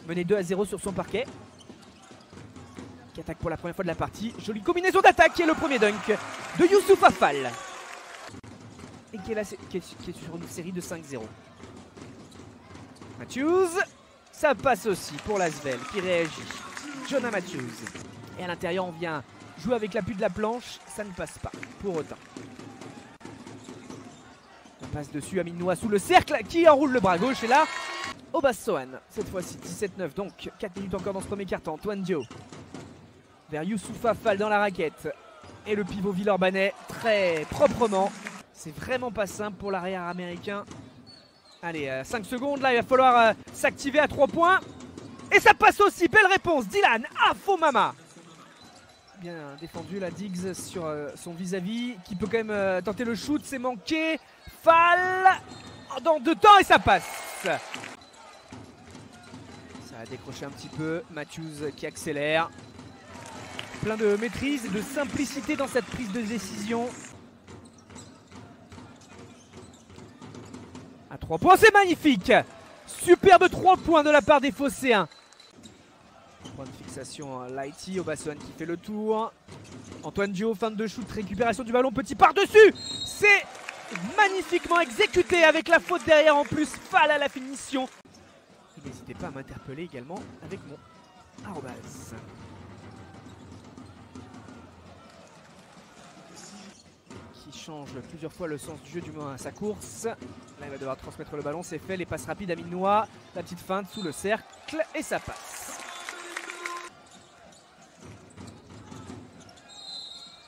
mené 2-0 sur son parquet. Qui attaque pour la première fois de la partie. Jolie combinaison d'attaque et le premier dunk de Youssouf Affal. Et qui est sur une série de 5-0. Matthews, ça passe aussi pour l'Asvel qui réagit. Jonah Matthews. Et à l'intérieur, on vient jouer avec l'appui de la planche. Ça ne passe pas pour autant. On passe dessus à Minois sous le cercle qui enroule le bras gauche. Et là, Obassoane. Cette fois-ci, 17-9. Donc, 4 minutes encore dans ce premier quart-temps. Antoine Dio. Vers Youssouf Affal dans la raquette. Et le pivot Villeurbanais très proprement. C'est vraiment pas simple pour l'arrière américain. Allez, 5 secondes, là il va falloir s'activer à 3 points. Et ça passe aussi, belle réponse, Dylan Afomama. Bien défendu la Diggs sur son vis-à-vis, qui peut quand même tenter le shoot, c'est manqué. Fall dans 2 temps et ça passe. Ça a décroché un petit peu, Matthews qui accélère. Plein de maîtrise et de simplicité dans cette prise de décision. À 3 points, c'est magnifique. Superbe 3 points de la part des Phocéens. Point de fixation, Lighty, Obassoane qui fait le tour. Antoine Dio, fin de shoot, récupération du ballon, petit par-dessus. C'est magnifiquement exécuté avec la faute derrière en plus. Fall à la finition. N'hésitez pas à m'interpeller également avec mon arrobase. Change plusieurs fois le sens du jeu, du moins à sa course. Là il va devoir transmettre le ballon, c'est fait, les passes rapides à Minois, la petite feinte sous le cercle et ça passe.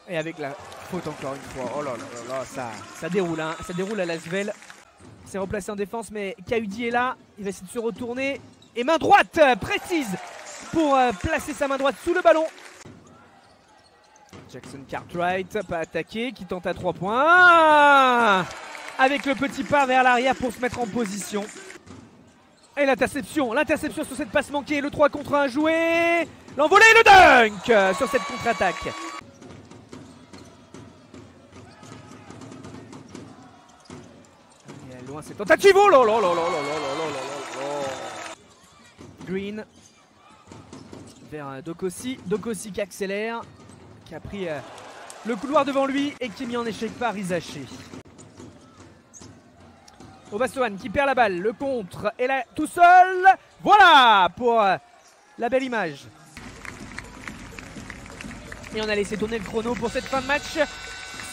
Et avec la faute encore une fois, oh là là là là, ça déroule, hein. Ça déroule à l'Asvel. C'est replacé en défense mais Kaudi est là, il va essayer de se retourner. Et main droite précise pour placer sa main droite sous le ballon. Jackson Cartwright, pas attaqué, qui tente à 3 points. Avec le petit pas vers l'arrière pour se mettre en position. Et l'interception sur cette passe manquée, le 3 contre 1 joué. L'envolée et le dunk sur cette contre-attaque. Loin cette tentative, oh là là là là là là là là. Green vers Dokosi, Dokosi qui accélère. Qui a pris le couloir devant lui et qui est mis en échec par Isaché. Obassoane qui perd la balle, le contre est là tout seul. Voilà pour la belle image. Et on a laissé tourner le chrono pour cette fin de match.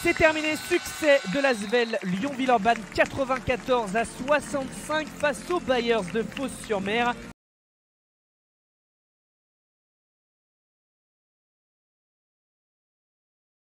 C'est terminé, succès de l'Asvel Lyon-Villeurbanne 94-65 face aux Bayers de Fos-sur-Mer.